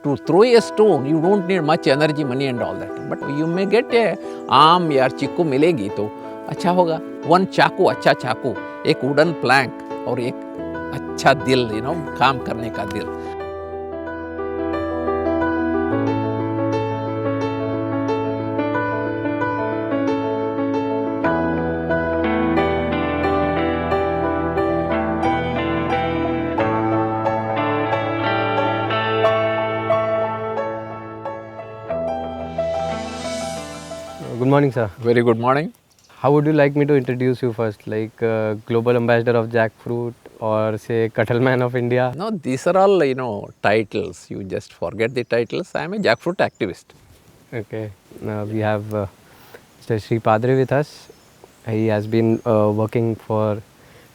to throw a stone, you don't need much energy, money and all that. But you may get a आम या चिक्कू मिलेगी तो अच्छा होगा. One चाकू, अच्छा चाकू, एक वुडन प्लैंक और एक अच्छा दिल, काम करने का दिल. Good morning, sir. Very good morning. How would you like me to introduce you first, like Global Ambassador of Jackfruit or say Cattleman of India? No, these are all, titles. You just forget the titles. I am a Jackfruit Activist. Okay. We have Mr. Shree Padre with us. He has been working for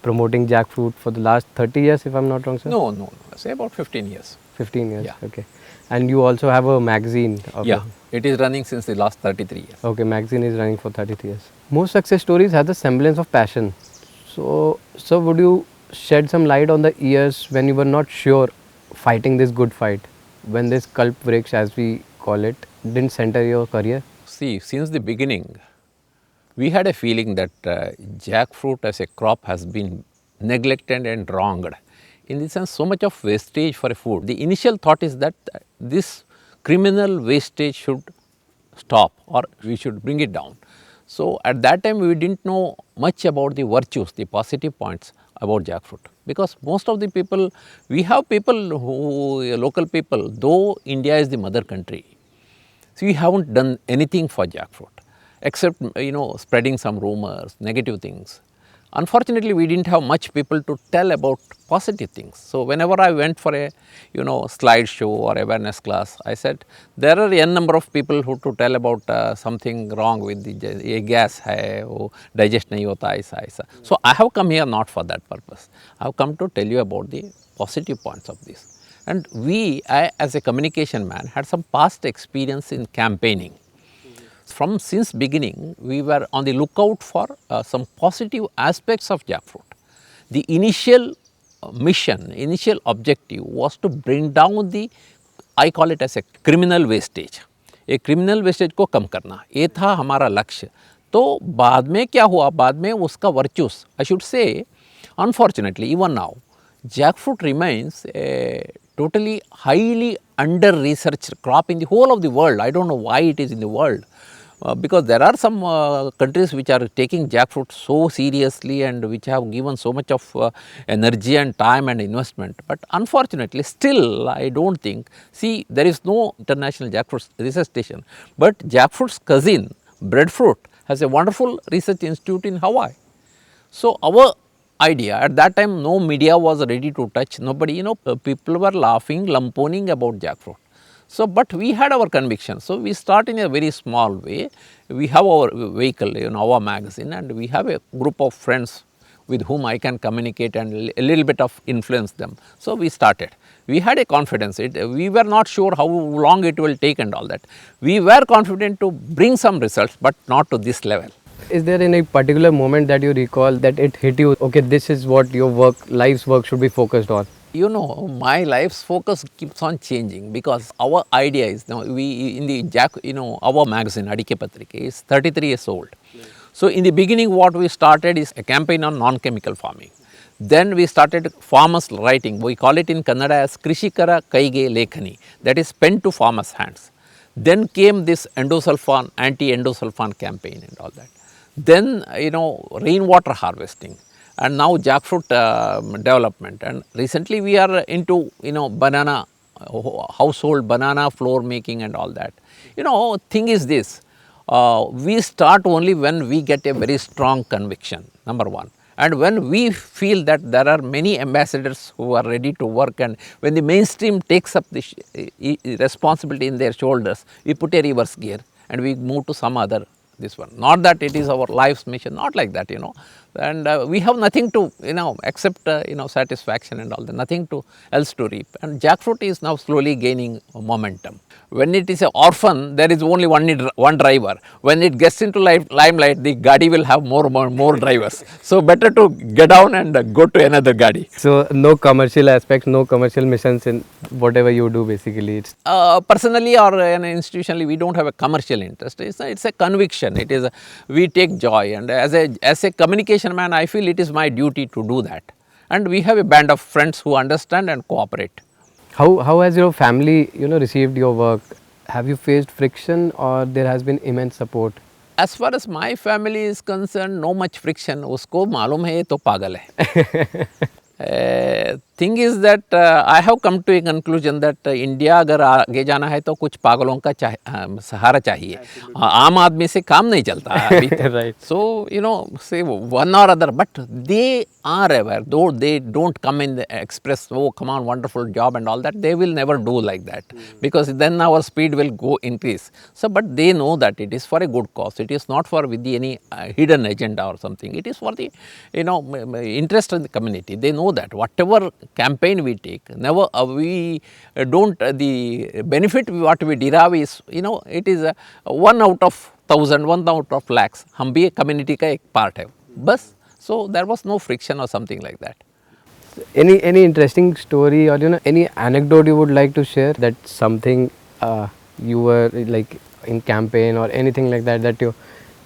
promoting jackfruit for the last 30 years, if I'm not wrong, sir? No. Say about 15 years. 15 years, Yeah. okay. And you also have a magazine. Yeah, it is running since the last 33 years. Okay, magazine is running for 33 years. Most success stories have the semblance of passion. So, would you shed some light on the years when you were not sure fighting this good fight, when this cult breaks, as we call it, didn't center your career? See, since the beginning, we had a feeling that jackfruit as a crop has been neglected and wronged. In the sense, so much of wastage for a food. The initial thought is that this criminal wastage should stop or we should bring it down. So, at that time we didn't know much about the virtues, the positive points about jackfruit, because most of the people, we have people who, local people, though India is the mother country, so we haven't done anything for jackfruit except spreading some rumors, negative things. Unfortunately, we didn't have much people to tell about positive things. So, whenever I went for a slideshow or awareness class, I said there are n number of people who to tell about something wrong with the ye gas hai, wo digest nahi hota, aisa. So, I have come here not for that purpose. I have come to tell you about the positive points of this. And I as a communication man had some past experience in campaigning. Since beginning, we were on the lookout for some positive aspects of jackfruit. The initial mission, initial objective was to bring down I call it as a criminal wastage. A criminal wastage को कम करना, ये था हमारा लक्ष्य. तो बाद में क्या हुआ, बाद में उसका virtues, I should say, unfortunately, even now, jackfruit remains a totally highly under-researched crop in the whole of the world. I don't know why it is in the world. Because there are some countries which are taking jackfruit so seriously and which have given so much of energy and time and investment. But unfortunately, still I don't think, see, there is no international jackfruit research station, but jackfruit's cousin, breadfruit, has a wonderful research institute in Hawaii. So, our idea at that time, no media was ready to touch, nobody, people were laughing, lamponing about jackfruit. So, but we had our conviction. So, we start in a very small way. We have our vehicle, our magazine, and we have a group of friends with whom I can communicate and a little bit of influence them. So, we started. We had a confidence. We were not sure how long it will take and all that. We were confident to bring some results, but not to this level. Is there any particular moment that you recall that it hit you, okay, this is what your life's work should be focused on? My life's focus keeps on changing because our idea is now our magazine Adike Patrika is 33 years old. So, in the beginning what we started is a campaign on non-chemical farming. Then we started farmers writing, we call it in Kannada as Krishikara Kaige Lekhani, that is pen to farmers' hands. Then came this endosulfan, anti-endosulfan campaign and all that. Then rainwater harvesting. And now jackfruit development, and recently we are into banana, household banana flour making and all that. Thing is this, we start only when we get a very strong conviction, number one. And when we feel that there are many ambassadors who are ready to work, and when the mainstream takes up the responsibility in their shoulders, we put a reverse gear and we move to some other this one. Not that it is our life's mission, not like that, and we have nothing to, except, satisfaction and all that, nothing to else to reap. And jackfruit is now slowly gaining momentum. When it is an orphan, there is only one driver. When it gets into limelight, the gadi will have more drivers. So better to get down and go to another gadi. So no commercial aspects, no commercial missions in whatever you do basically. It's Personally or institutionally, we don't have a commercial interest. It's a conviction. We take joy, and as a communication man, I feel it is my duty to do that. And we have a band of friends who understand and cooperate. how has your family received your work? Have you faced friction or there has been immense support? As far as my family is concerned, no much friction. उसको मालूम है ये तो पागल है. Thing is that I have come to a conclusion that India अगर आगे जाना है तो कुछ पागलों का सहारा चाहिए. आम आदमी से काम नहीं चलता अभी. Right. So say one or other, but they are aware. Though they don't come in the express, oh come on, wonderful job and all that. They will never do like that, because then our speed will go increase. So, but they know that it is for a good cause. It is not for with any hidden agenda or something. It is for the interest of the community. They know that whatever campaign we take, never we don't the benefit what we derive is it is 1 out of 1,000, 1 out of lakhs. हम भी community का एक part है बस. So there was no friction or something like that. Any interesting story or any anecdote you would like to share, that something you were like in campaign or anything like that you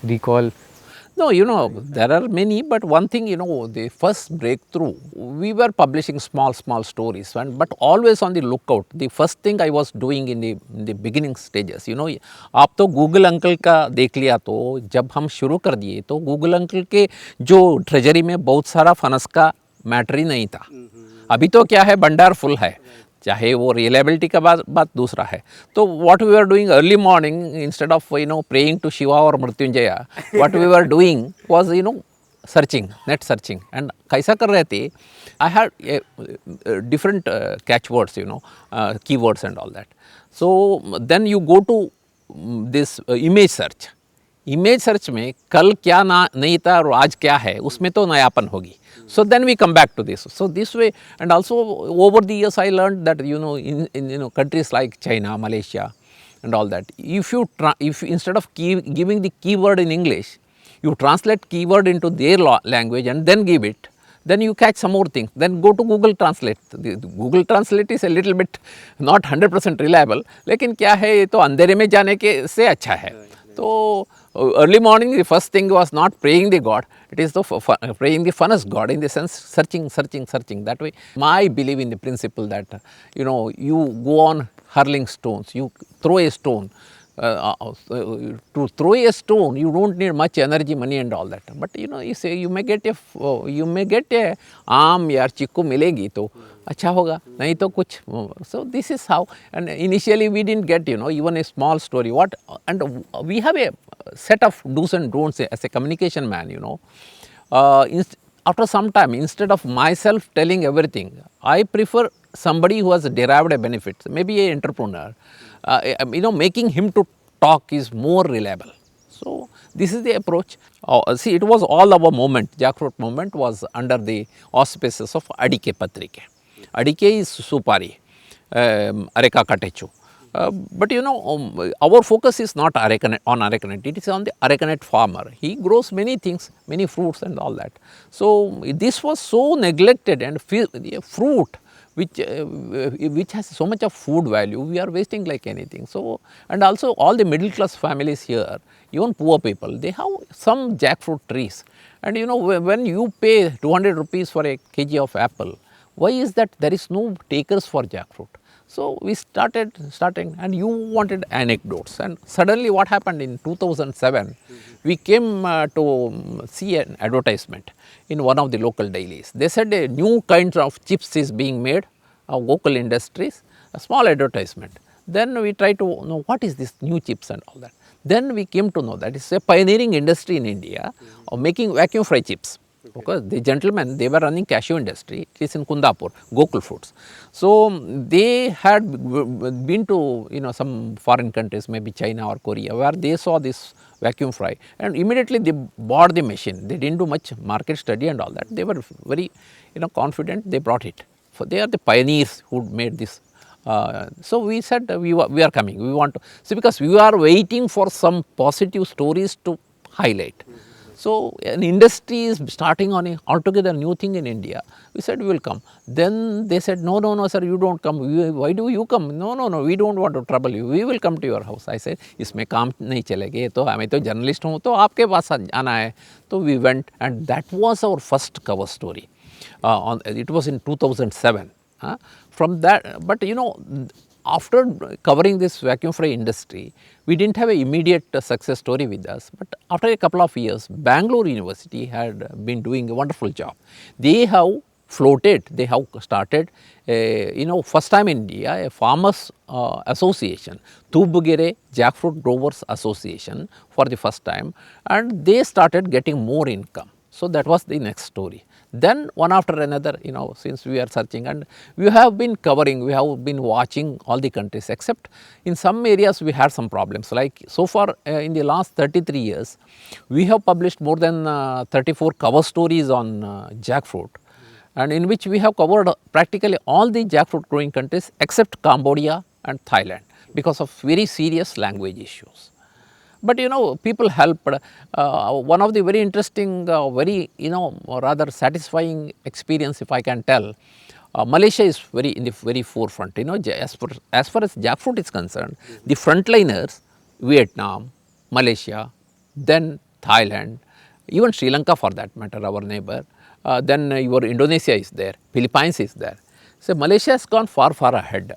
recall? No, there are many, but one thing, the first breakthrough, we were publishing small stories, but always on the lookout. The first thing I was doing in the beginning stages, आप तो Google uncle का देख लिया, तो जब हम शुरू कर दिए तो गूगल अंकल के जो ट्रेजरी में बहुत सारा फनस का मैटर ही नहीं था. अभी तो क्या है, भंडार फुल है, चाहे वो रिलायबिलिटी का बात दूसरा है. तो what we are doing early morning, instead of praying to Shiva और Mrityunjay, what we are doing was searching, net searching. And कैसा कर रहे थे, I had different catch words, key words and all that. So then you go to this image search. Image search में कल क्या नहीं था और आज क्या है, उसमें तो नयापन होगी. So then we come back to this. So this way, and also over the years I learned that in countries like China, Malaysia, and all that, if you instead of giving the keyword in English, you translate keyword into their language and then give it, then you catch some more things. Then go to Google Translate. The Google Translate is a little bit not 100% reliable, लेकिन क्या है, ये तो अंधेरे में जाने के से अच्छा है. So early morning, the first thing was not praying the God, it is the praying the funnest God, in the sense searching. That way, my belief in the principle that you go on hurling stones, you throw a stone. To throw a stone, you don't need much energy, money and all that. But you say you may get a आम या चिक्कू मिलेगी तो अच्छा होगा, नहीं तो कुछ. So this is how. And initially we didn't get even a small story. And we have a set of do's and don'ts as a communication man. After some time, instead of myself telling everything, I prefer somebody who has derived a benefit, maybe an entrepreneur. Making him to talk is more reliable. So this is the approach. See, it was all our movement. Jackfruit movement was under the auspices of Adike Patrike. Adike is supari, Areca Katechu. But our focus is not on arecanut, it is on the arecanut farmer. He grows many things, many fruits and all that. So this was so neglected, and fruit which has so much of food value, we are wasting like anything. So, and also all the middle class families here, even poor people, they have some jackfruit trees. And when you pay 200 rupees for a kg of apple, why is that there is no takers for jackfruit? So we starting, and you wanted anecdotes, and suddenly what happened in 2007, we came to see an advertisement in one of the local dailies. They said a new kind of chips is being made of local industries, a small advertisement. Then we tried to know what is this new chips and all that. Then we came to know that it's a pioneering industry in India of making vacuum fry chips. Because the gentlemen, they were running cashew industry. It is in Kundapur, Gokul Foods. So they had been to some foreign countries, maybe China or Korea, where they saw this vacuum fry, and immediately they bought the machine. They didn't do much market study and all that. They were very confident. They brought it. So they are the pioneers who made this. So we said we are coming. We want to see, because we are waiting for some positive stories to highlight. So an industry is starting on a altogether new thing in India. We said we will come. Then they said, no sir, you don't come. Why do you come? No, we don't want to trouble you. We will come to your house. I said, इसमें काम नहीं चलेगा, तो मैं तो journalist हूँ, तो आपके पास आना है. So we went, and that was our first cover story. It was in 2007. From that, but after covering this vacuum fry industry, we didn't have an immediate success story with us. But after a couple of years, Bangalore University had been doing a wonderful job. They have floated, they have started, first time in India, a farmers association, Tubugere Jackfruit Growers Association for the first time, and they started getting more income. So that was the next story. Then one after another, since we are searching, and we have been covering, we have been watching all the countries, except in some areas we had some problems. Like so far in the last 33 years, we have published more than 34 cover stories on jackfruit, and in which we have covered practically all the jackfruit growing countries except Cambodia and Thailand, because of very serious language issues. But people helped. One of the very interesting, very rather satisfying experience, if I can tell, Malaysia is in the very forefront. As far as jackfruit is concerned, the frontliners, Vietnam, Malaysia, then Thailand, even Sri Lanka for that matter, our neighbor. Then your Indonesia is there, Philippines is there. So Malaysia has gone far ahead.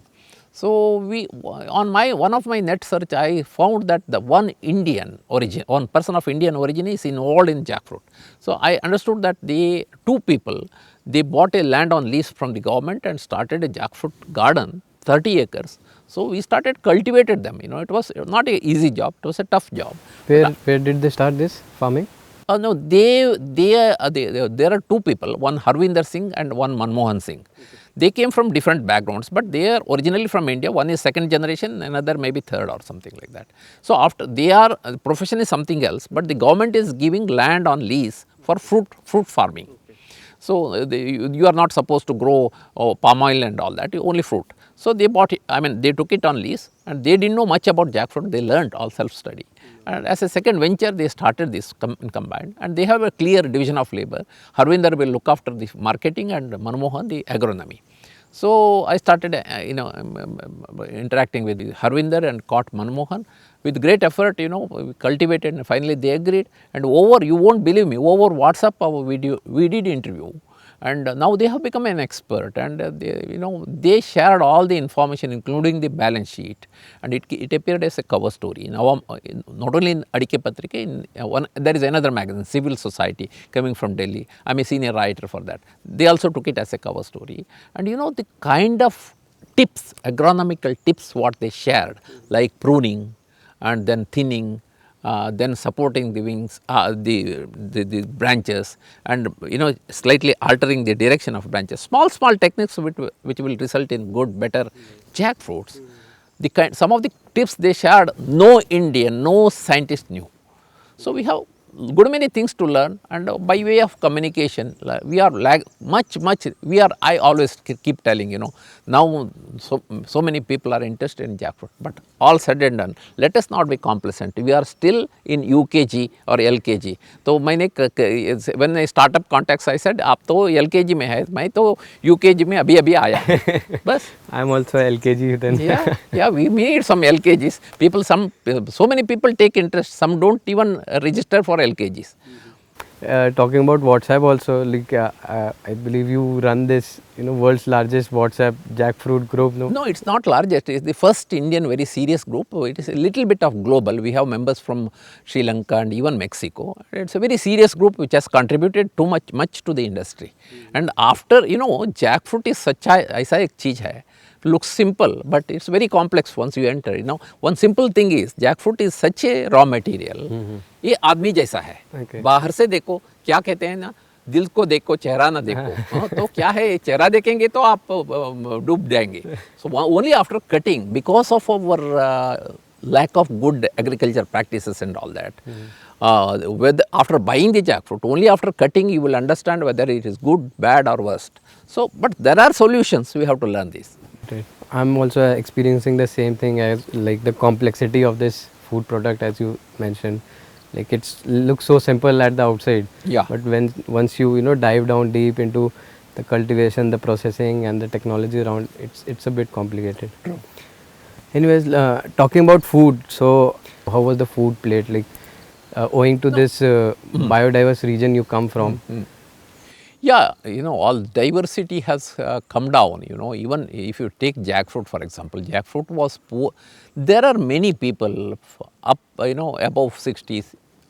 So on one of my net search, I found that the one person of Indian origin is involved in jackfruit. So I understood that two people, they bought a land on lease from the government and started a jackfruit garden, 30 acres. So we started cultivated them. It was not an easy job; it was a tough job. Where did they start this farming? No, there are two people, one Harvinder Singh and one Manmohan Singh. They came from different backgrounds, but they are originally from India. One is second generation, another maybe third or something like that. So after profession is something else, but the government is giving land on lease for fruit farming. So you are not supposed to grow palm oil and all that, only fruit. So they bought it, they took it on lease, and they didn't know much about jackfruit. They learned all self-study. And as a second venture, they started this combined, and they have a clear division of labor. Harvinder will look after the marketing and Manmohan the agronomy. So I started interacting with Harvinder and caught Manmohan. With great effort, we cultivated, and finally they agreed. And you won't believe me, over WhatsApp we did interview. And now they have become an expert, and they shared all the information, including the balance sheet, and it appeared as a cover story. Now, not only in Adike Patrika, there is another magazine, Civil Society, coming from Delhi. I am a senior writer for that. They also took it as a cover story, and the kind of tips, agronomical tips, what they shared, like pruning, and then thinning. Then supporting the wings, the branches, and slightly altering the direction of branches. Small techniques which will result in good, better jackfruits. Some of the tips they shared, no Indian, no scientist knew. So we have good many things to learn, and by way of communication, we are much. I always keep telling, now so many people are interested in jackfruit, but all said and done, let us not be complacent. We are still in UKG or LKG. So when I startup contacts, I said, "आप तो LKG में है, मैं तो UKG में अभी आया." बस. I am also LKG then. Yeah, we need some LKGs. So many people take interest. Some don't even register for LKGs. Talking about WhatsApp also, like I believe you run this, world's largest WhatsApp jackfruit group. No, it's not largest. It's the first Indian very serious group. It is a little bit of global. We have members from Sri Lanka and even Mexico. It's a very serious group which has contributed too much to the industry. And after, jackfruit is such a ऐसा एक चीज है. Looks simple, but it's very complex once you enter. One simple thing is jackfruit is such a raw material. ये आदमी जैसा है. बाहर से देखो क्या कहते हैं ना, दिल को देखो चेहरा ना देखो. तो क्या है, चेहरा देखेंगे तो आप डूब जाएंगे. So only after cutting, because of our lack of good agriculture practices and all that, after buying the jackfruit, only after cutting you will understand whether it is good, bad or worst. So but there are solutions, we have to learn this. Right. I'm also experiencing the same thing, as like the complexity of this food product, as you mentioned. Like it looks so simple at the outside, Yeah. but when once you dive down deep into the cultivation, the processing, and the technology around, it's a bit complicated. True. Anyways, talking about food, so how was the food plate like? Owing to this biodiverse region you come from. Yeah, all diversity has come down, even if you take jackfruit for example, jackfruit was poor. There are many people up, above 60,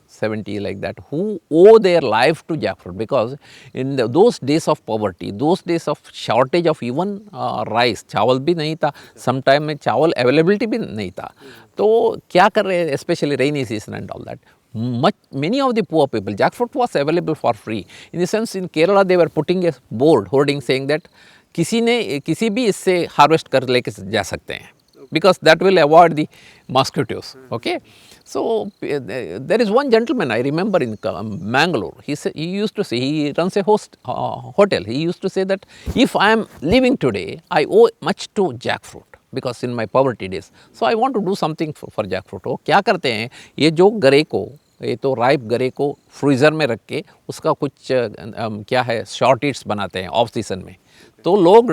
70 like that, who owe their life to jackfruit, because in those days of poverty, those days of shortage of even rice, चावल भी नहीं था, sometime में चावल availability भी नहीं था, तो क्या कर रहे, especially rainy season and all that. Many of the poor people, jackfruit was available for free. In the sense, in Kerala they were putting a board hoarding saying that किसी भी इससे harvest कर लेके जा सकते हैं, because that will avoid the mosquitoes. Okay, so there is one gentleman I remember in Mangalore. He used to say, he runs a hotel. He used to say that if I am living today, I owe much to jackfruit, because in my poverty days, so I want to do something for jackfruit. वो क्या करते हैं, ये जो गरे को, ये तो राइप गरे को फ्रीज़र में रख के उसका कुछ क्या है, शॉर्ट ईट्स बनाते हैं ऑफ सीज़न में. तो लोग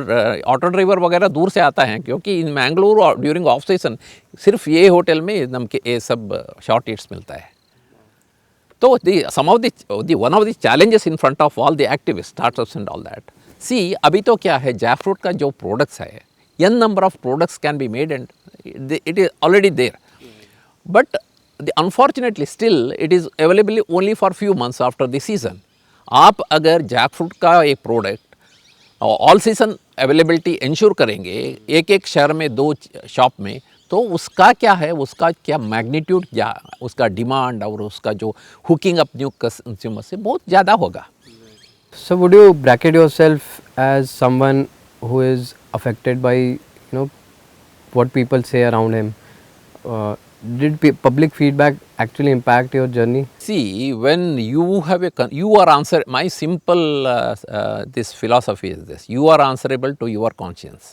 ऑटो ड्राइवर वगैरह दूर से आता है, क्योंकि इन मैंगलोर ड्यूरिंग ऑफ सीज़न सिर्फ ये होटल में ये सब शॉर्ट ईट्स मिलता है. तो one of the challenges in front of all the activists, startups and all that. See, अभी तो क्या है, जैकफ्रूट का जो प्रोडक्ट्स है, n number of products can be made and it is already there. But unfortunately still it is available only for few months after the season. आप अगर jackfruit का एक product all season availability ensure करेंगे एक शहर में 2 shop में, तो उसका क्या है, उसका क्या मैग्नीट्यूड, या उसका डिमांड और उसका जो हुकिंग अप न्यू कंज्यूमर से बहुत ज़्यादा होगा. So would you bracket yourself as someone who is affected by what people say around him? Did public feedback actually impact your journey? See, when you have you are answer. My simple this philosophy is this: you are answerable to your conscience.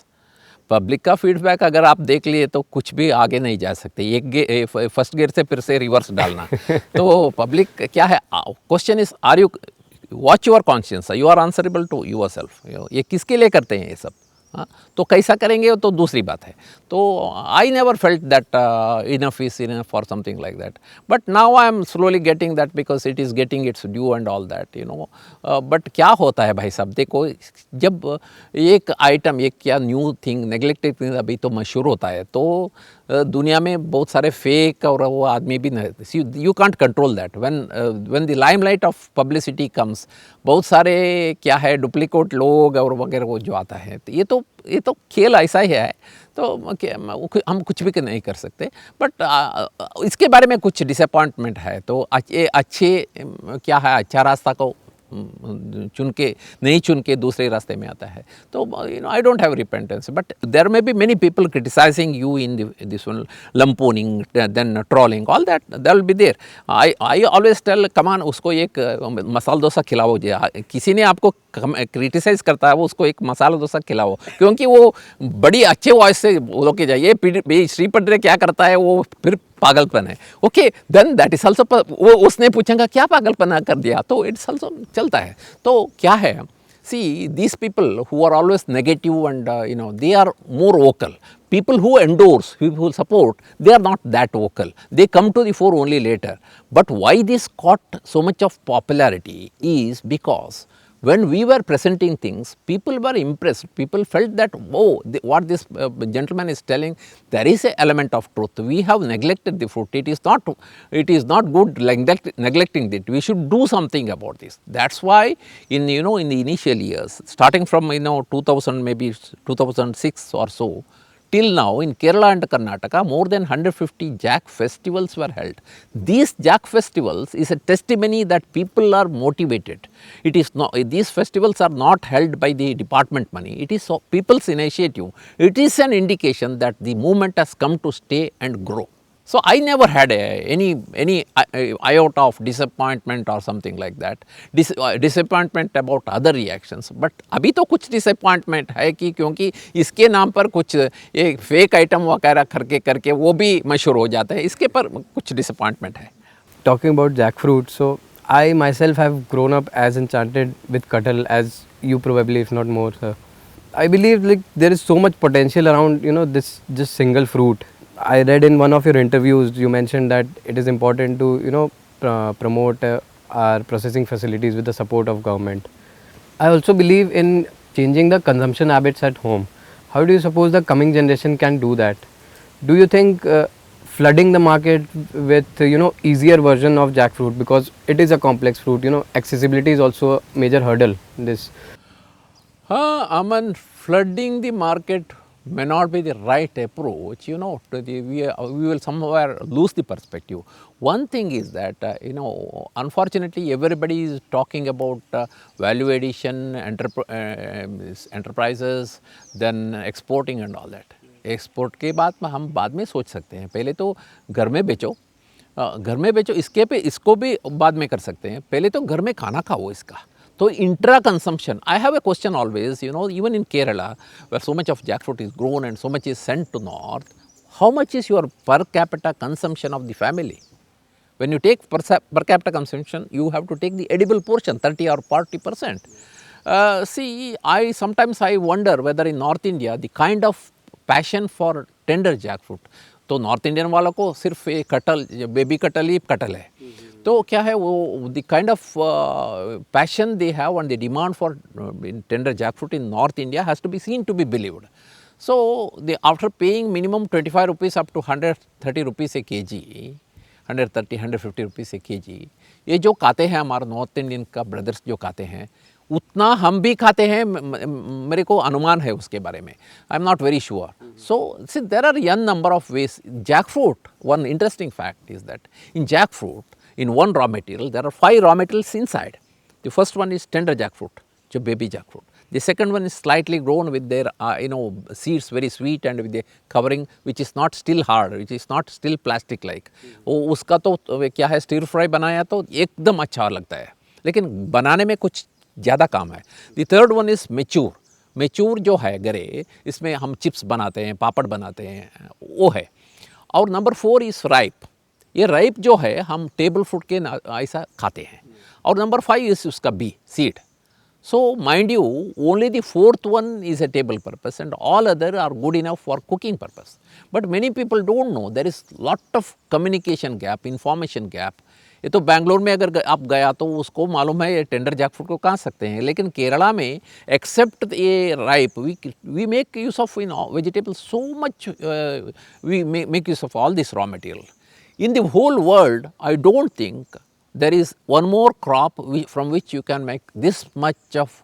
Public का feedback अगर आप देख लिए तो कुछ भी आगे नहीं जा सकते. फर्स्ट गियर से फिर से रिवर्स डालना. तो पब्लिक क्या है, question is are you watch your conscience, you are answerable to yourself. ये किसके लिए करते हैं ये सब? हाँ, तो कैसा करेंगे तो दूसरी बात है. तो I never felt that enough is enough for something like that, but now I am slowly getting that, because it is getting it's due and all that. But क्या होता है भाई साहब, देखो, जब एक आइटम, एक क्या न्यू थिंग, नेग्लेक्टेड थिंग अभी तो मशहूर होता है, तो दुनिया में बहुत सारे फेक और वो आदमी भी, you can't control that. When the limelight of publicity comes, बहुत सारे क्या है डुप्लीकेट लोग और वगैरह वो जो आता है, तो ये तो खेल ऐसा ही है. तो हम कुछ भी नहीं कर सकते. बट इसके बारे में कुछ डिसअपॉइंटमेंट है, तो अच्छे क्या है, अच्छा रास्ता को नहीं चुन के दूसरे रास्ते में आता है. तो I don't have repentance, but there may be many people criticising you in this one, lampooning, then trolling, all that will be there. I always tell, come on, उसको एक मसाला डोसा खिलाओ. किसी ने आपको क्रिटिसाइज करता है, वो उसको एक मसाला डोसा खिलाओ, क्योंकि वो बड़ी अच्छे वॉइस से बोलो कि जाइए श्री पडरे क्या करता है, वो फिर पागलपन है. Okay, then that is also, वो उसने पूछेगा क्या पागलपना कर दिया, तो इट्स ऑल्सो चलता है. तो क्या है, see, these people who are always negative and they are more vocal. People who endorse, who support, they are not that vocal. They come to the fore only later. But why this caught so much of popularity is because when we were presenting things, people were impressed. People felt that, oh, what this gentleman is telling, there is an element of truth. We have neglected the fruit. It is not good neglecting it. We should do something about this. That's why in the initial years, starting from 2000, maybe 2006 or so, till now in Kerala and Karnataka, more than 150 Jack festivals were held. These Jack festivals is a testimony that people are motivated. It is not, these festivals are not held by the department money. It is people's initiative. It is an indication that the movement has come to stay and grow. So, I never had any iota of disappointment or something like that, disappointment about other reactions. But अभी तो कुछ disappointment है कि क्योंकि इसके नाम पर कुछ ये fake item वगैरह करके करके वो भी मशहूर हो जाता है, इसके पर कुछ disappointment है. Talking about jackfruit, so I myself have grown up as enchanted with Kathal as you probably, if not more, sir. I believe like there is so much potential around this just single fruit. I read in one of your interviews you mentioned that it is important to promote our processing facilities with the support of government. I also believe in changing the consumption habits at home. How do you suppose the coming generation can do that? Do you think flooding the market with easier version of jackfruit, because it is a complex fruit, accessibility is also a major hurdle in this? Aman, flooding the market may not be the right approach, we will somewhere lose the perspective. One thing is that, unfortunately everybody is talking about value addition, enterprises, then exporting and all that. Export के बाद में हम बाद में सोच सकते हैं, पहले तो घर में बेचो, इसके पे इसको भी बाद में कर सकते हैं, पहले तो घर में खाना खाओ इसका. So, intra-consumption, I have a question always, even in Kerala, where so much of jackfruit is grown and so much is sent to north, how much is your per capita consumption of the family? When you take per capita consumption, you have to take the edible portion, 30 or 40%. See, sometimes I wonder whether in North India, the kind of passion for tender jackfruit, तो north Indian वालों को सिर्फ ये कटल, baby कटल ही कटल है, तो क्या है वो the kind of passion they have and the demand for tender jackfruit in North India has to be seen to be believed. So, after paying minimum 25 rupees up to 130 rupees a kg, 130, 150 rupees a kg, ये जो खाते हैं हमारे north Indian का brothers जो खाते हैं, उतना हम भी खाते हैं, मेरे को अनुमान है उसके बारे में. I am not very sure. So see there are n number of ways. Jackfruit, one interesting fact is that in jackfruit, in one raw material, there are 5 raw materials inside. The first one is tender jackfruit, जो baby jackfruit. The second one is slightly grown with their seeds very sweet and with the covering which is not still hard, which is not still plastic like. उसका तो क्या है, stir fry बनाया तो एकदम अच्छा लगता है, लेकिन बनाने में कुछ ज़्यादा काम है. The third one is mature जो है गरे, इसमें हम चिप्स बनाते हैं, पापड़ बनाते हैं, वो है. और नंबर 4 इज़ राइप. ये राइप जो है हम टेबल फ्रूट के ऐसा खाते हैं. और नंबर 5 इज़ उसका B, seed. So, mind you, only the 4th one is a table purpose and all other are good enough for cooking purpose. But many people don't know, there is lot of communication gap, information gap. ये तो बेंगलोर में अगर आप गया तो उसको मालूम है ये टेंडर जैकफ्रूट को खा सकते हैं, लेकिन केरला में एक्सेप्ट ये ripe we make use of in vegetables so much, we make use of all this raw material. In the whole world, I don't think there is one more crop from which you can make this much of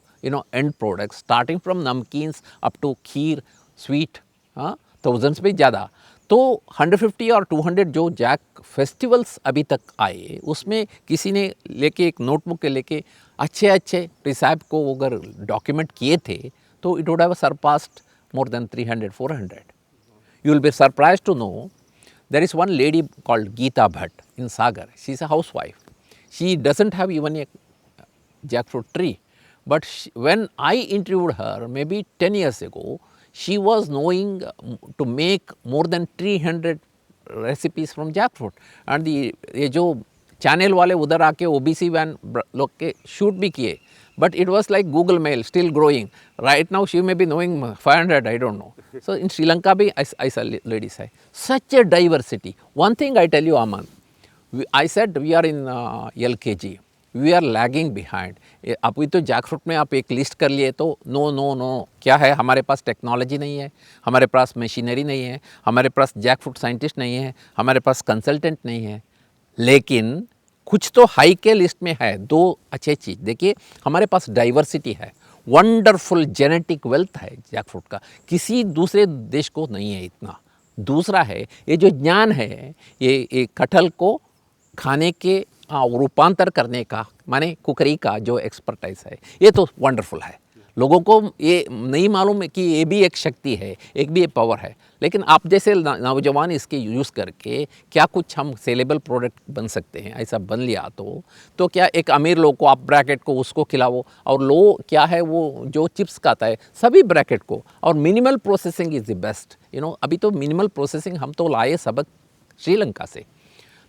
end products, starting from namkeens up to kheer, sweet, thousands पे ज़्यादा. तो 150 और 200 जो Jack festivals अभी तक आए, उसमें किसी ने लेके एक नोटबुक के लेके अच्छे रिसाइप को अगर डॉक्यूमेंट किए थे, तो it would have surpassed more than 300, 400. You will be surprised to know there is one lady called Geeta Bhatt in Sagar. She is a housewife. She doesn't have even a jackfruit tree. But when I interviewed her maybe 10 years ago, she was knowing to make more than 300 recipes from jackfruit. And ये जो channel वाले उधर आके OBC van लोग के shoot भी किए. But it was like Google Mail, still growing. Right now she may be knowing 500, I don't know. So in Sri Lanka bhi, I saw ladies say, such a diversity. One thing I tell you, Aman, I said we are in LKG. We are lagging behind. अभी तो jackfruit में आप एक list कर लिए तो no क्या है, हमारे पास टेक्नोलॉजी नहीं है, हमारे पास मशीनरी नहीं है, हमारे पास जैकफ्रूट साइंटिस्ट नहीं है, हमारे पास कंसल्टेंट नहीं है. लेकिन कुछ तो हाई के लिस्ट में है. 2 अच्छे चीज़ देखिए, हमारे पास डाइवर्सिटी है. वंडरफुल जेनेटिक वेल्थ है जैकफ्रूट का, किसी दूसरे देश को नहीं है इतना। दूसरा है ये जो ज्ञान है, ये कटहल को खाने के रूपांतर करने का, माने कुकरी का जो एक्सपर्टाइज है, ये तो वंडरफुल है। लोगों को ये नहीं मालूम है कि ये भी एक शक्ति है, एक भी एक पावर है। लेकिन आप जैसे नौजवान इसके यूज़ करके क्या कुछ हम सेलेबल प्रोडक्ट बन सकते हैं, ऐसा बन लिया तो क्या एक अमीर लोग को आप ब्रैकेट को उसको खिलाओ, और लो क्या है वो जो चिप्स खाता है सभी ब्रैकेट को, और minimal processing is the best. अभी तो मिनिमल प्रोसेसिंग हम तो लाए सबक श्रीलंका से,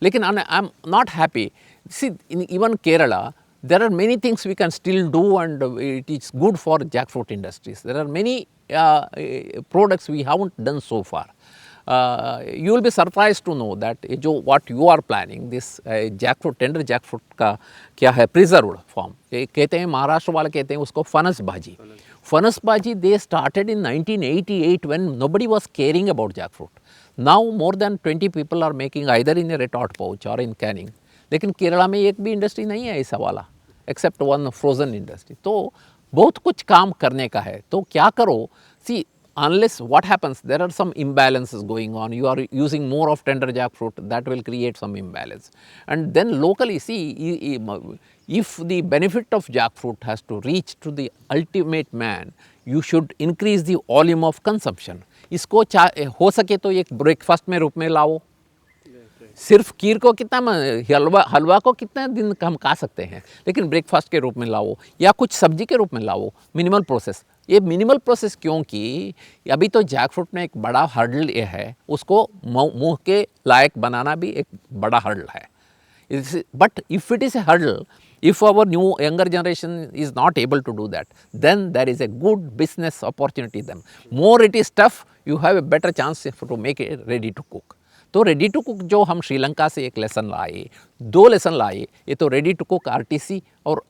लेकिन I am not happy. See in even Kerala there are many things we can still do, and it is good for jackfruit industries. There are many products we haven't done so far. You will be surprised to know that जो what you are planning, this jackfruit, tender jackfruit का क्या है preserved form, कहते हैं महाराष्ट्र वाले कहते हैं उसको फनस भाजी। फनस भाजी they started in 1988 when nobody was caring about jackfruit. Now more than 20 people are making either in a retort pouch or in canning. लेकिन केरला में एक भी इंडस्ट्री नहीं है ऐसा वाला, एक्सेप्ट वन फ्रोजन इंडस्ट्री। तो बहुत कुछ काम करने का है, तो क्या करो। सी unless what happens, there are some imbalances going on, you are using more of tender jackfruit, that will create some imbalance. And then locally, see, if the benefit of jackfruit has to reach to the ultimate man, you should increase the volume of consumption. इसको हो सके तो एक breakfast में रूप में लाओ। सिर्फ खीर को कितना, हलवा को कितना दिन हम खा सकते हैं, लेकिन ब्रेकफास्ट के रूप में लाओ या कुछ सब्जी के रूप में लाओ। मिनिमल प्रोसेस, ये मिनिमल प्रोसेस क्योंकि अभी तो जैकफ्रूट में एक बड़ा हर्डल ये है, उसको मुंह के लायक बनाना भी एक बड़ा हर्डल है। But if it is a hurdle, if our new younger generation is not able to do that, then there is a good business opportunity then. More it is tough, you have a better chance to make it ready to cook. तो ready to cook जो हम श्रीलंका से एक lesson लाए, 2 lesson लाए, ये तो ready to cook RTC और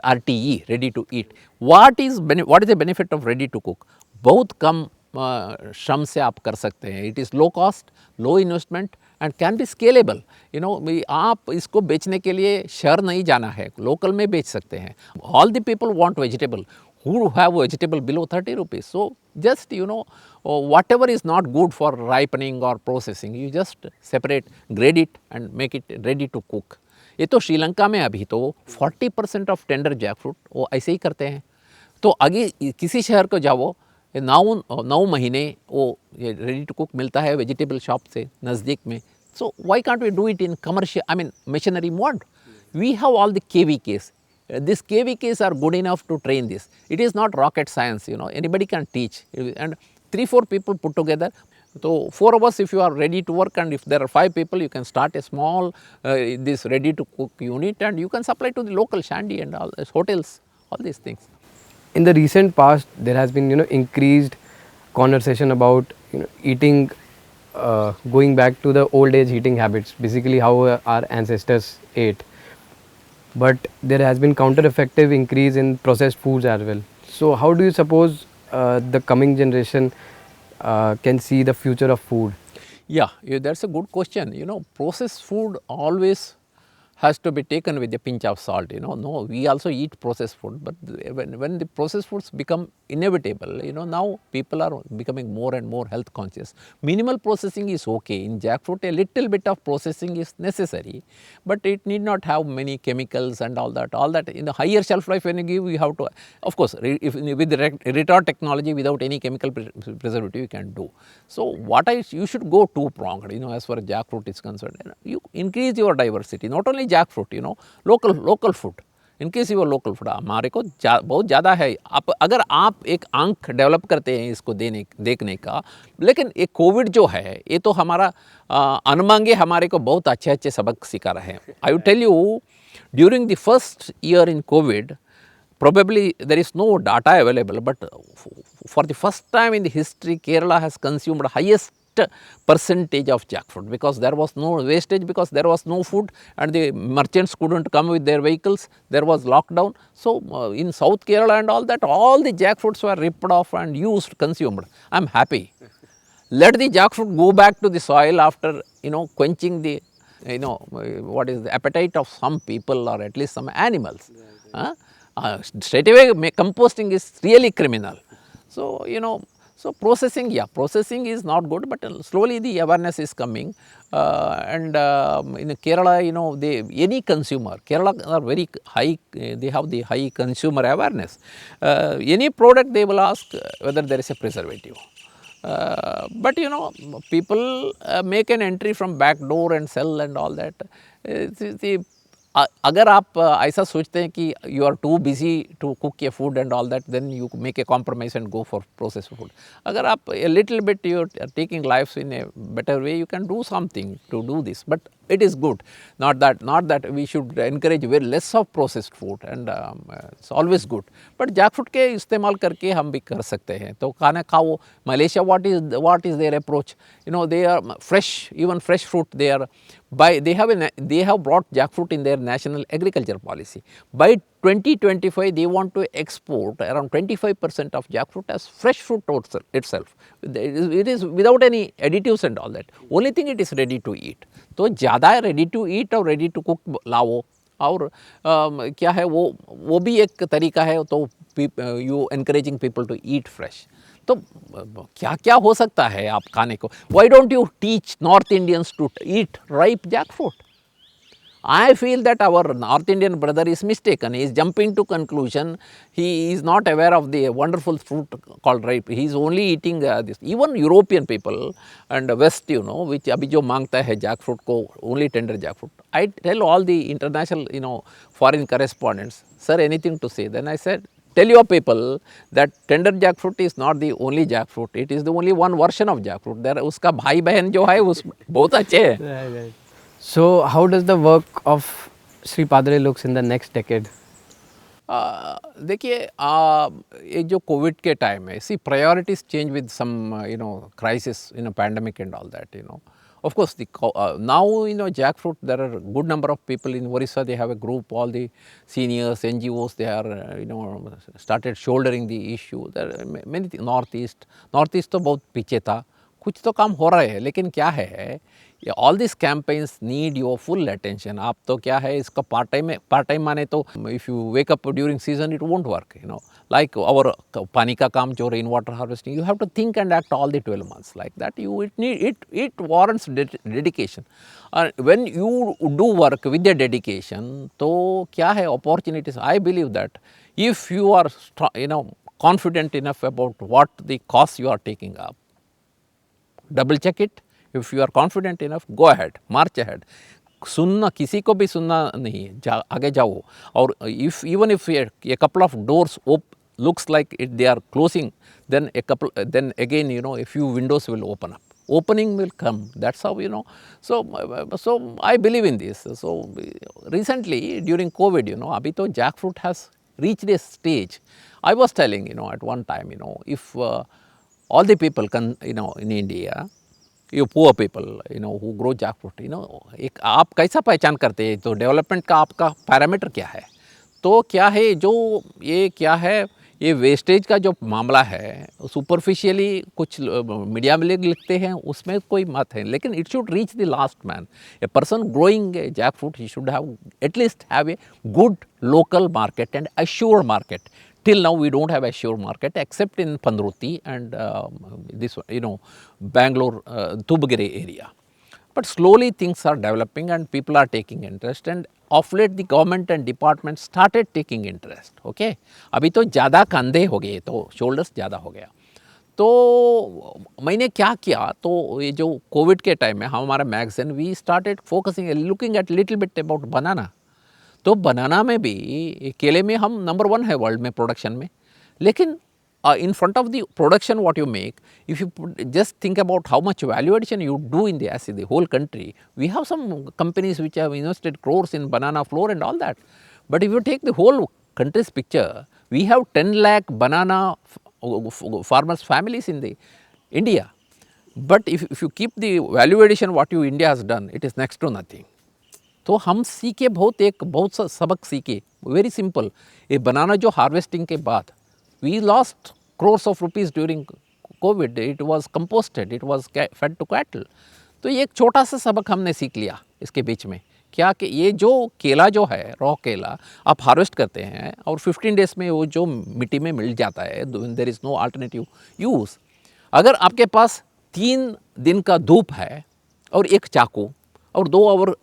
RTE, ready to eat. What is the benefit of ready to cook? बहुत कम श्रम से आप कर सकते हैं। It is low cost, low investment and can be scalable. आप इसको बेचने के लिए शहर नहीं जाना है, लोकल में बेच सकते हैं। All the people want vegetable, who have vegetable below 30 rupees. So just whatever is not good for ripening or processing, you just separate, grade it and make it ready to cook. ये तो श्रीलंका में अभी तो 40% of tender jackfruit वो ऐसे ही करते हैं। तो आगे किसी शहर को जाओ, 9 महीने वो रेडी टू कुक मिलता है वेजिटेबल शॉप से नज़दीक में। So why can't we do it in commercial, I mean machinery mode? We have all the KVKs. These KVKs are good enough to train this. It is not rocket science, anybody can teach. And 3-4 people put together. So 4 of us, if you are ready to work, and if there are 5 people, you can start a small this ready to cook unit, and you can supply to the local shandy and all hotels, all these things. In the recent past, there has been increased conversation about eating, going back to the old age eating habits, basically how our ancestors ate. But there has been counter-effective increase in processed foods as well. So how do you suppose the coming generation can see the future of food? Yeah, that's a good question. Processed food always has to be taken with a pinch of salt. No, we also eat processed food, but when the processed foods become inevitable, now people are becoming more and more health conscious. Minimal processing is okay. In jackfruit, a little bit of processing is necessary, but it need not have many chemicals and all that. All that in the higher shelf life when you give, you have to, of course, if with the retort technology without any chemical preservative you can do. So you should go two-pronged, as far as jackfruit is concerned. You increase your diversity, not only jackfruit, local food. In case your local food हमारे को बहुत ज़्यादा है। अगर आप एक आंख develop करते हैं इसको देखने का, लेकिन ये कोविड जो है ये तो हमारा अनमांगे हमारे को बहुत अच्छे सबक सिखा रहे हैं। I will tell you, during the first year in Covid, probably there is no data available, but for the first time in the history, Kerala has consumed the highest percentage of jackfruit because there was no wastage, because there was no food and the merchants couldn't come with their vehicles, there was lockdown. So in South Kerala and all that, all the jackfruits were ripped off and used, consumed. I am happy. Let the jackfruit go back to the soil after quenching the what is the appetite of some people or at least some animals. Straight away composting is really criminal. So, so processing, yeah, processing is not good, but slowly the awareness is coming. And in Kerala, any consumer, Kerala are very high, they have the high consumer awareness. Any product they will ask whether there is a preservative. But people make an entry from back door and sell and all that. See, अगर आप ऐसा सोचते हैं कि you are too busy to cook your food and all that, then you make a compromise and go for processed food. अगर आप a little bit you are taking lives in a better way, you can do something to do this. But it is good. Not that we should encourage very less of processed food, and it's always good. But jackfruit के इस्तेमाल करके हम भी कर सकते हैं. तो खाना खाओ. Malaysia, what is their approach? They are fresh, even fresh fruit. They have brought jackfruit in their national agriculture policy. By 2025, they want to export around 25% of jackfruit as fresh fruit itself. It is without any additives and all that. Only thing, it is ready to eat. तो ज़्यादा ready to eat और ready to cook लाओ. और क्या है वो भी एक तरीका है. तो you encouraging people to eat fresh. तो क्या क्या हो सकता है आप खाने को. Why don't you teach North Indians to eat ripe jackfruit? I feel that our North Indian brother is mistaken. He is jumping to conclusion. He is not aware of the wonderful fruit called ripe. He is only eating this. Even European people and West, which abhi jo mangta hai jackfruit ko, only tender jackfruit. I tell all the international, foreign correspondents, sir, anything to say? Then I said, tell your people that tender jackfruit is not the only jackfruit. It is the only one version of jackfruट. There उसका भाई बहन जो है उस बहुत अच्छे हैं. Right. So how does the work of Shree Padre looks in the next decade? देखिए ये जो कोविड के टाइम है, see priorities change with some crisis, pandemic and all that. Of course, now jackfruit, there are good number of people in Orissa. They have a group, all the seniors, NGOs. They are started shouldering the issue. There are many things. Northeast तो बहुत पीछे था. कुछ तो काम हो रहा है, लेकिन क्या है, all these campaigns need your full attention. आप तो क्या है, इसका part time माने तो if you wake up during season, it won't work. Like our पानी का काम जो rain water harvesting, you have to think and act all the 12 months like that. It warrants dedication. When you do work with the dedication, तो क्या है, opportunities. I believe that if you are confident enough about what the costs you are taking up, double check it. If you are confident enough, go ahead, march ahead. सुनना, किसी को भी सुनना नहीं, आगे जाओ. और even if a couple of doors looks like they are closing, then again a few windows will open up. Opening will come. That's how So I believe in this. So recently during COVID, abhi to jackfruit has reached a stage. I was telling at one time, if all the people can in India, you poor people who grow jackfruit, एक आप कैसा पहचान करते हैं, तो development का आपका parameter क्या है. तो क्या है, जो ये क्या है, ये वेस्टेज का जो मामला है, सुपरफिशियली कुछ मीडिया में लिखते हैं, उसमें कोई मत है, लेकिन it should reach the last man. A person growing A jackfruit, he should have at least have a good local market and assured market. Till now, we don't have a sure market except in Pandruti and this Bangalore, Tubagere area. But slowly things are developing and people are taking interest, and of late the government and department started taking interest. Okay, अभी तो ज़्यादा कंधे हो गए, तो shoulders ज़्यादा हो गया. तो मैंने क्या किया, तो ये जो कोविड के टाइम में हमारा magazine, we started focusing looking at little bit about banana. तो बनाना में भी, केले में हम नंबर 1 है वर्ल्ड में प्रोडक्शन में. लेकिन in front of the production what you make, if you just think about how much value addition you do in the whole country, we have some companies which have invested crores in banana flour and all that. But if you take the whole country's picture, we have 10 lakh banana farmers families in the India. But if you keep the value addition what India has done, it is next to nothing. तो हम सीखे बहुत सा सबक सीखे. Very simple, ये बनाना जो harvesting के बाद, we lost crores of rupees during COVID. It was composted, it was fed to cattle. तो ये एक छोटा सा सबक हमने सीख लिया इसके बीच में, क्या कि ये जो केला जो है, रॉ केला आप हार्वेस्ट करते हैं और 15 डेज़ में वो जो मिट्टी में मिल जाता है, there is no alternative use. अगर आपके पास 3 दिन का धूप है और एक चाकू और 2 आवर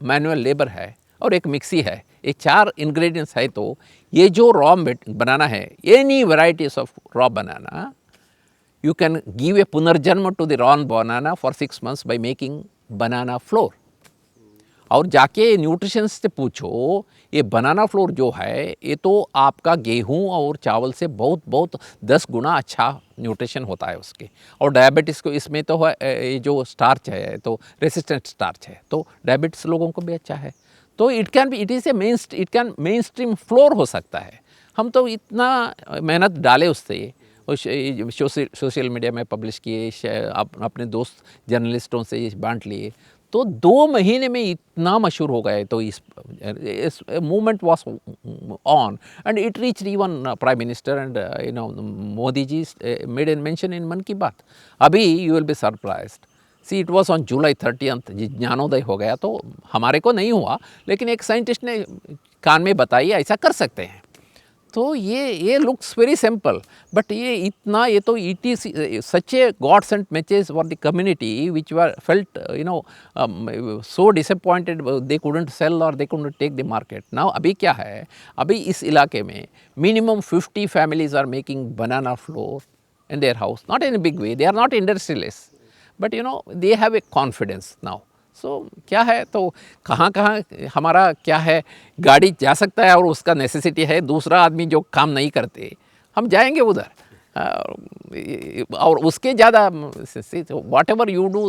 मैनुअल लेबर है और एक मिक्सी है, ये 4 इंग्रेडिएंट्स है, तो ये जो रॉ बनाना है, any varieties of raw banana, you can give a punarjanma to the raw banana for 6 months by making banana flour. और जाके न्यूट्रिशन से पूछो, ये बनाना फ्लोर जो है ये तो आपका गेहूं और चावल से बहुत बहुत 10 गुना अच्छा न्यूट्रिशन होता है उसके। और डायबिटीज़ को इसमें तो है, ये जो स्टार्च है तो रेसिस्टेंट स्टार्च है, तो डायबिटीज़ लोगों को भी अच्छा है। तो it is a main stream floor हो सकता है। हम तो इतना मेहनत डाले उससे, सोशल मीडिया में पब्लिश किए, अपने दोस्त जर्नलिस्टों से बांट लिए, तो 2 महीने में इतना मशहूर हो गए। तो इस movement was on and it reach even prime minister and Modi ji made an mention in Mann Ki Baat. अभी you will be surprised, see it was on July 30th ज्ञानोदय हो गया, तो हमारे को नहीं हुआ, लेकिन एक साइंटिस्ट ने कान में बताई ऐसा कर सकते हैं। तो ये लुक्स वेरी सिंपल, बट ये इतना, ये तो it is such a God sent message for the community which were felt so disappointed they couldn't sell और they couldn't take the market. Now अभी क्या है, अभी इस इलाके में minimum 50 families are making banana flour in their house, not in a big way, they are not industrialists, but they have a confidence now. So क्या है, तो कहाँ कहाँ हमारा क्या है, गाड़ी जा सकता है और उसका नेसेसिटी है, दूसरा आदमी जो काम नहीं करते हम जाएंगे उधर, और उसके ज़्यादा whatever you do,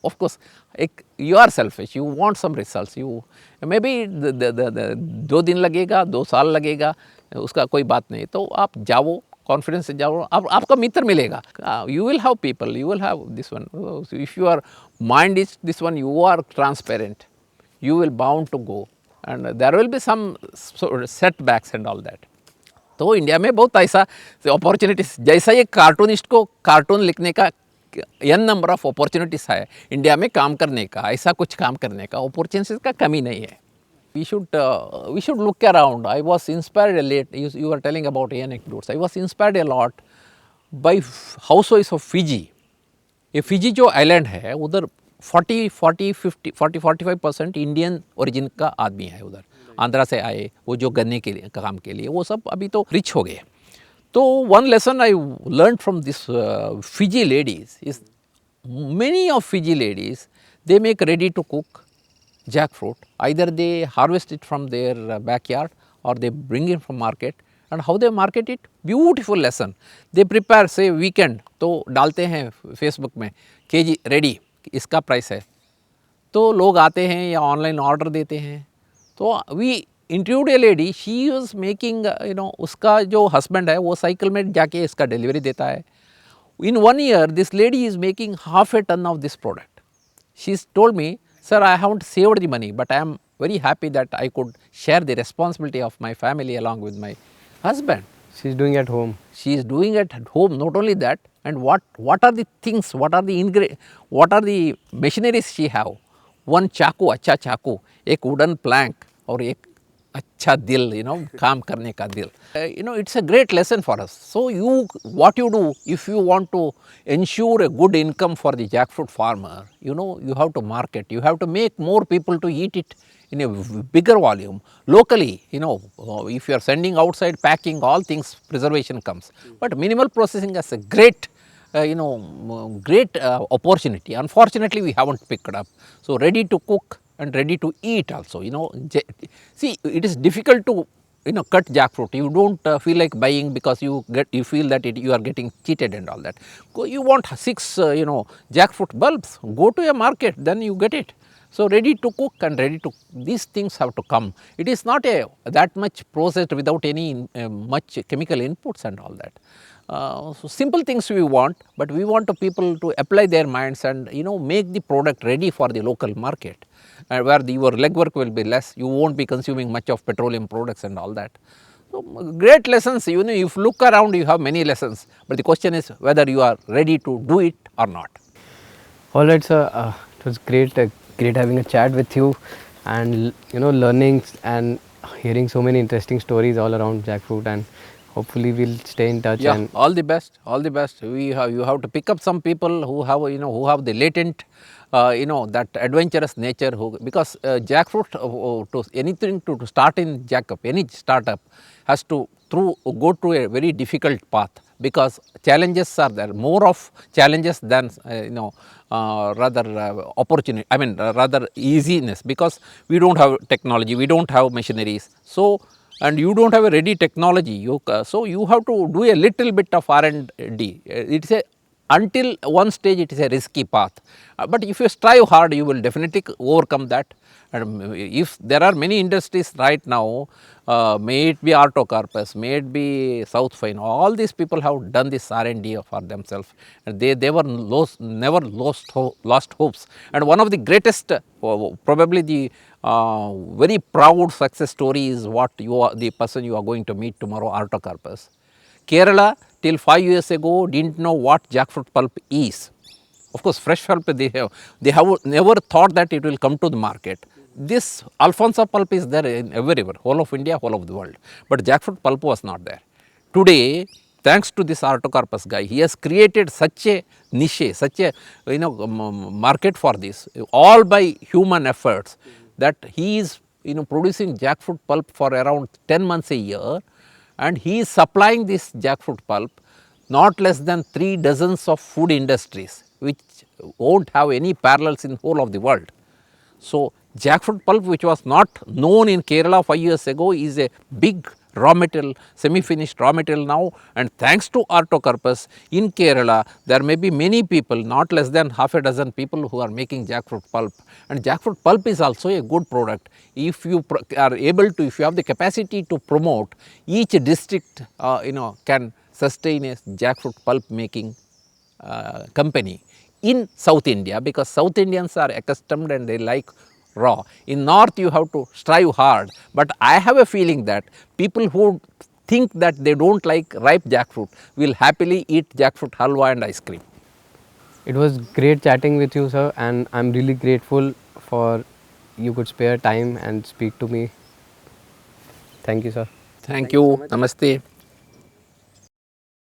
of course एक you are selfish, you want some results, you may be 2 दिन लगेगा, 2 साल लगेगा, उसका कोई बात नहीं, तो आप जाओ, कॉन्फिडेंस से जाओ, आपका मित्र मिलेगा, you will have people, you will have this one, if your mind is this one, you are transparent, you will bound to go and there will be some setbacks and all that. तो India में बहुत ऐसा opportunities, जैसा ये cartoonist को cartoon लिखने का n number of opportunities है, इंडिया में काम करने का, ऐसा कुछ काम करने का अपॉर्चुनिटीज का कमी नहीं है. We should look around. I was inspired a lot. You were telling about anecdotes. I was inspired a lot by housewives of Fiji. ये फिजी जो आइलैंड है उधर 40-45% इंडियन ओरिजिन का आदमी है उधर, आंध्रा से आए, वो जो गन्ने के लिए काम के लिए, वो सब अभी तो रिच हो गए. तो one lesson I learn from this Fiji ladies is, many of Fiji ladies they make ready to cook jackfruit. Either they harvest it from their backyard or they bring it from market. And how they market it? Beautiful lesson. They prepare, say weekend, तो डालते हैं Facebook में KG ready, इसका price है, तो लोग आते हैं या ऑनलाइन ऑर्डर देते हैं. तो we interviewed a lady, she is making, उसका जो हस्बैंड है वो साइकिल में जाके इसका डिलीवरी देता है. In 1 year this lady is making half a ton of this product. She's told me, sir, I haven't saved the money, but I am very happy that I could share the responsibility of my family along with my husband. She is doing at home. She is doing it at home. Not only that, and what are the things, what are the machineries she have? One चाकू, अच्छा चाकू, एक wooden plank और एक अच्छा दिल, काम करने का दिल. It's a great lesson for us. So what you do if you want to ensure a good income for the jackfruit farmer, you have to market, you have to make more people to eat it in a bigger volume locally. If you are sending outside, packing, all things, preservation comes, but minimal processing is a great opportunity. Unfortunately we haven't picked it up. So ready to cook and ready to eat also. See, it is difficult to cut jackfruit. You don't feel like buying because you feel that you are getting cheated and all that. You want 6 jackfruit bulbs, go to a market, then you get it. So ready to cook and these things have to come. It is not that much processed without any much chemical inputs and all that. So simple things we want, but we want people to apply their minds and make the product ready for the local market, where your legwork will be less. You won't be consuming much of petroleum products and all that. So great lessons. If you look around, you have many lessons, but the question is whether you are ready to do it or not. All right, sir. It was great having a chat with you. and learning and hearing so many interesting stories all around jackfruit, and hopefully we'll stay in touch. Yeah, And all the best, all the best. You have to pick up some people who have who have the latent that adventurous nature, who, because jackfruit to anything to start in Jackup, any startup has to go through a very difficult path, because challenges are there, more of challenges than rather opportunity, I mean rather easiness, because we don't have technology, we don't have machineries, so and you don't have a ready technology, so you have to do a little bit of R&D. It's a, until one stage it is a risky path, but if you strive hard you will definitely overcome that. And if there are many industries right now, may it be Artocarpus, may it be South Fine, all these people have done this R&D for themselves, and they were never lost hopes. And one of the greatest, probably the very proud success story is what the person you are going to meet tomorrow, Artocarpus. Kerala till 5 years ago didn't know what jackfruit pulp is. Of course, fresh pulp they have never thought that it will come to the market. This Alfonso pulp is there in everywhere, whole of India, whole of the world, but jackfruit pulp was not there. Today, thanks to this Artocarpus guy, he has created such a niche, such a market for this, all by human efforts, that he is producing jackfruit pulp for around 10 months a year, and he is supplying this jackfruit pulp not less than 3 dozens of food industries, which won't have any parallels in whole of the world. So, jackfruit pulp, which was not known in Kerala 5 years ago, is a big raw material, semi-finished raw material now, and thanks to Artocarpus in Kerala, there may be many people, not less than half a dozen people who are making jackfruit pulp, and jackfruit pulp is also a good product. If you are able to, if you have the capacity to promote, each district can sustain a jackfruit pulp making company in South India, because South Indians are accustomed and they like raw. In North you have to strive hard, but I have a feeling that people who think that they don't like ripe jackfruit will happily eat jackfruit halwa and ice cream. it was great chatting with you, sir, and I'm really grateful for you could spare time and speak to me. Thank you, sir. Thank you. Namaste.